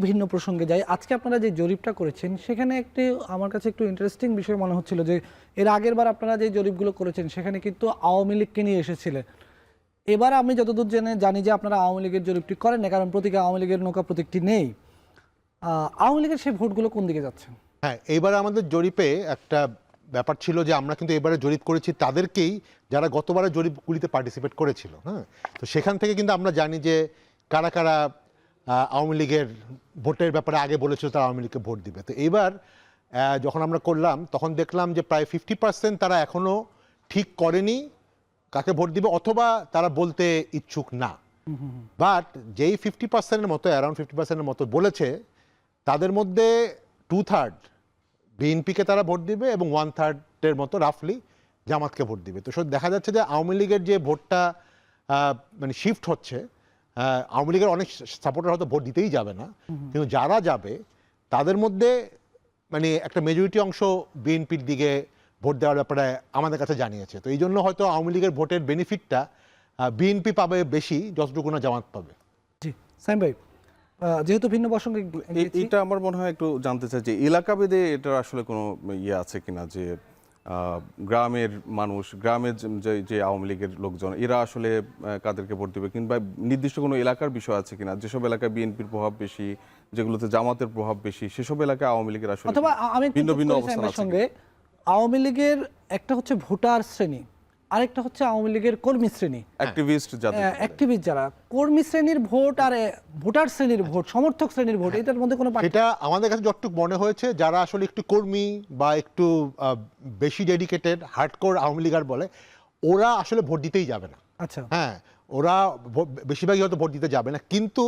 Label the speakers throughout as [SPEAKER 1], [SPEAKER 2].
[SPEAKER 1] ভিন্ন প্রসঙ্গে যাই। আজকে আপনারা যে জরিপটা করেছেন সেখানে একটি আমার কাছে একটু ইন্টারেস্টিং বিষয় মনে হচ্ছিল যে এর আগের বার আপনারা যে জরিপগুলো করেছেন সেখানে কিন্তু আওয়ামী লীগকে নিয়ে এসেছিলেন। এবার আমি যতদূর জানি যে আপনারা আওয়ামী লীগের জরিপটি করেন না, কারণ প্রতীকে আওয়ামী লীগের নৌকা প্রতীকটি নেই। আওয়ামী লীগের সেই ভোটগুলো কোন দিকে যাচ্ছে?
[SPEAKER 2] হ্যাঁ, এইবার আমাদের জরিপে একটা ব্যাপার ছিল যে আমরা কিন্তু এবারে জরিপ করেছি তাদেরকেই যারা গতবারের জরিপগুলিতে পার্টিসিপেট করেছিল। হ্যাঁ, তো সেখান থেকে কিন্তু আমরা জানি যে কারা কারা আওয়ামী লীগের ভোটের ব্যাপারে আগে বলেছিল তারা আওয়ামী লীগকে ভোট দিবে। তো এইবার যখন আমরা করলাম তখন দেখলাম যে প্রায় 50% তারা এখনো ঠিক করেনি কাকে ভোট দিবে, অথবা তারা বলতে ইচ্ছুক না। বাট যেই 50%-এর মতো, অ্যারাউন্ড 50%-এর মতো বলেছে, তাদের মধ্যে 2/3 বিএনপিকে তারা ভোট দিবে এবং 1/3-এর মতো রাফলি জামাতকে ভোট দিবে। তো দেখা যাচ্ছে যে আওয়ামী লীগের যে ভোটটা মানে শিফট হচ্ছে, আওয়ামী লীগের অনেক সাপোর্টার হয়তো ভোট দিতেই যাবে না, কিন্তু যারা যাবে তাদের মধ্যে মানে একটা মেজরিটি অংশ বিএনপির দিকে ভোট দেওয়ার ব্যাপারে আমাদের কাছে জানিয়েছে। তো এই জন্য হয়তো আওয়ামী লীগের ভোটের বেনিফিটটা বিএনপি পাবে বেশি যতটুকু না জামাত পাবে।
[SPEAKER 1] জি সাইম ভাই, যেহেতু ভিন্ন প্রসঙ্গে
[SPEAKER 3] এটা আমার মনে হয় একটু জানতে চাই যে এলাকাভেদে এটার আসলে কোনো ইয়ে আছে কিনা, যে গ্রামের মানুষ, গ্রামের যে আওয়ামী লীগের লোকজন এরা আসলে কাদেরকে ভোট দিবে, কিংবা নির্দিষ্ট কোনো এলাকার বিষয় আছে কিনা, যেসব এলাকায় বিএনপির প্রভাব বেশি, যেগুলোতে জামাতের প্রভাব বেশি, সেসব এলাকায় আওয়ামী লীগের আসলে
[SPEAKER 1] অথবা আমি
[SPEAKER 3] ভিন্ন ভিন্ন অবস্থান আছে।
[SPEAKER 1] সঙ্গে আওয়ামী লীগের একটা হচ্ছে ভোটার শ্রেণী, আরেকটা হচ্ছে আওয়ামী লীগের কর্মী শ্রেণী,
[SPEAKER 3] অ্যাক্টিভিস্ট
[SPEAKER 1] যারা কর্মী শ্রেণীর ভোট আর ভোটার শ্রেণীর ভোট, সমর্থক শ্রেণীর ভোট, এটার মধ্যে কোনো
[SPEAKER 2] এটা আমাদের কাছে যতটুকু মনে হয়েছে যারা আসলে একটু কর্মী বা একটু বেশি ডেডিকেটেড হার্ডকোর আওয়ামী লীগার বলে, ওরা আসলে ভোট দিতেই যাবে না।
[SPEAKER 1] আচ্ছা,
[SPEAKER 2] হ্যাঁ, ওরা বেশিরভাগই হয়তো ভোট দিতে যাবে না, কিন্তু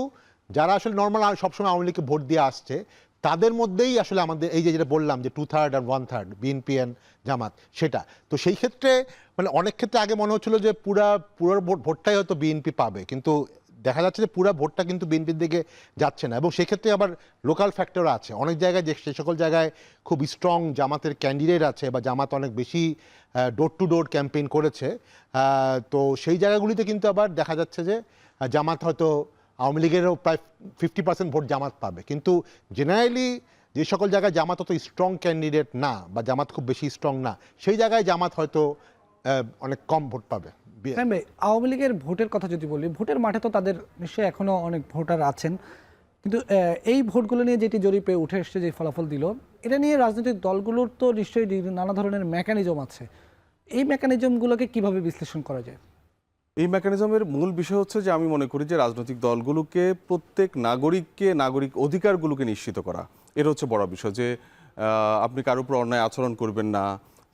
[SPEAKER 2] যারা আসলে নর্মাল সবসময় আওয়ামী লীগকে ভোট দিয়ে আসছে তাদের মধ্যেই আসলে আমাদের এই যে যেটা বললাম যে 2/3 আর 1/3 বিএনপি এন্ড জামাত, সেটা তো সেই ক্ষেত্রে মানে অনেক ক্ষেত্রে আগে মনে হচ্ছিল যে পুরো ভোটটাই হয়তো বিএনপি পাবে, কিন্তু দেখা যাচ্ছে যে পুরো ভোটটা কিন্তু বিএনপির দিকে যাচ্ছে না। এবং সেক্ষেত্রে আবার লোকাল ফ্যাক্টর আছে অনেক জায়গায়, যে সে সকল জায়গায় খুব স্ট্রং জামাতের ক্যান্ডিডেট আছে বা জামাত অনেক বেশি ডোর টু ডোর ক্যাম্পেইন করেছে, তো সেই জায়গাগুলিতে কিন্তু আবার দেখা যাচ্ছে যে জামাত হয়তো আওয়ামী লীগেরও প্রায় 50% ভোট জামাত পাবে। কিন্তু জেনারেলি যে সকল জায়গায় জামাত অত স্ট্রং ক্যান্ডিডেট না বা জামাত খুব বেশি স্ট্রং না, সেই জায়গায় জামাত হয়তো অনেক কম ভোট পাবে।
[SPEAKER 1] আওয়ামী লীগের ভোটের কথা যদি বলি, ভোটের মাঠে তো তাদের নিশ্চয়ই এখনো অনেক ভোটার আছেন, কিন্তু এই ভোটগুলো নিয়ে যেটি জরিপে উঠে এসছে, যে ফলাফল দিল, এটা নিয়ে রাজনৈতিক দলগুলোর তো নিশ্চয়ই নানা ধরনের মেকানিজম আছে। এই মেকানিজমগুলোকে কিভাবে বিশ্লেষণ করা যায়?
[SPEAKER 3] এই মেকানিজমের মূল বিষয় হচ্ছে যে আমি মনে করি যে রাজনৈতিক দলগুলোকে প্রত্যেক নাগরিককে নাগরিক অধিকারগুলোকে নিশ্চিত করা, এটা হচ্ছে বড় বিষয়। যে আপনি কারোর উপর অন্যায় আচরণ করবেন না,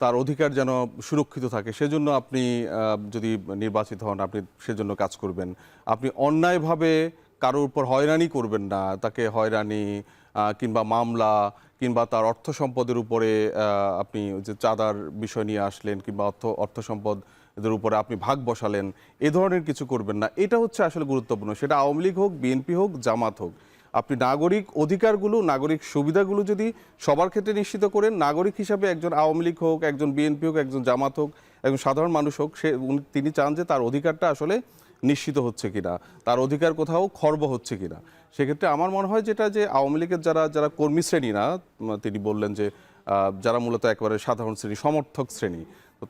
[SPEAKER 3] তার অধিকার যেন সুরক্ষিত থাকে, সেজন্য আপনি যদি নির্বাচিত হন আপনি সেজন্য কাজ করবেন। আপনি অন্যায়ভাবে কারোর উপর হয়রানি করবেন না, তাকে হয়রানি কিংবা মামলা কিংবা তার অর্থ সম্পদের উপরে আপনি যে চাঁদার বিষয় নিয়ে আসলেন কিংবা অর্থ সম্পদ এদের উপরে আপনি ভাগ বসালেন, এ ধরনের কিছু করবেন না। এটা হচ্ছে আসলে গুরুত্বপূর্ণ, সেটা আওয়ামী লীগ হোক, বিএনপি হোক, জামাত হোক। আপনি নাগরিক অধিকারগুলো, নাগরিক সুবিধাগুলো যদি সবার ক্ষেত্রে নিশ্চিত করেন, নাগরিক হিসাবে একজন আওয়ামী লীগ হোক, একজন বিএনপি হোক, একজন জামাত হোক, একজন সাধারণ মানুষ হোক, তিনি চান যে তার অধিকারটা আসলে নিশ্চিত হচ্ছে কিনা, তার অধিকার কোথাও খর্ব হচ্ছে কিনা। সেক্ষেত্রে আমার মনে হয় যেটা যে আওয়ামী লীগের যারা কর্মী শ্রেণী না, তিনি বললেন যে যারা মূলত একেবারে সাধারণ শ্রেণী, সমর্থক শ্রেণী, তো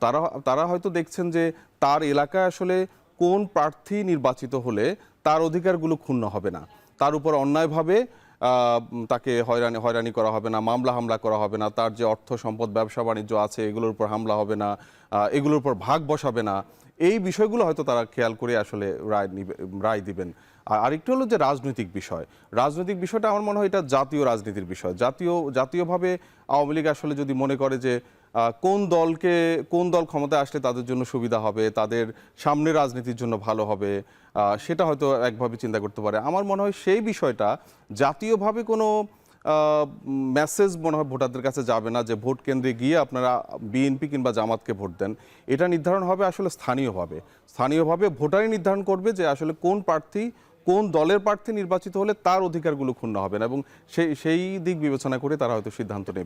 [SPEAKER 3] তারা হয়তো দেখছেন যে তার এলাকায় আসলে কোন প্রার্থী নির্বাচিত হলে তার অধিকারগুলো ক্ষুণ্ণ হবে না, তার উপর অন্যায়ভাবে তাকে হয়রানি করা হবে না, হামলা করা হবে না, তার যে অর্থ সম্পদ ব্যবসা বাণিজ্য আছে এগুলোর উপর হামলা হবে না, এগুলোর উপর ভাগ বসাবে না। এই বিষয়গুলো হয়তো তারা খেয়াল করে আসলে রায় দিবেন। আর আরেকটু হলো যে রাজনৈতিক বিষয়টা আমার মনে হয় এটা জাতীয় রাজনীতির বিষয়। জাতীয়ভাবে আওয়ামী লীগ আসলে যদি মনে করে যে কোন দল ক্ষমতায় আসলে তাদের জন্য সুবিধা হবে, তাদের সামনে রাজনীতির জন্য ভালো হবে, সেটা হয়তো একভাবে চিন্তা করতে পারে। আমার মনে হয় সেই বিষয়টা জাতীয়ভাবে কোনো মেসেজ মনে হয় ভোটারদের কাছে যাবে না যে ভোট কেন্দ্রে গিয়ে আপনারা বিএনপি কিংবা জামাতকে ভোট দেন। এটা নির্ধারণ হবে আসলে স্থানীয়ভাবে ভোটারই নির্ধারণ করবে যে আসলে কোন দলের প্রার্থী নির্বাচিত হলে তার অধিকারগুলো ক্ষুণ্ণ হবে না, এবং সেই দিক বিবেচনা করে তারা হয়তো সিদ্ধান্ত নেবে।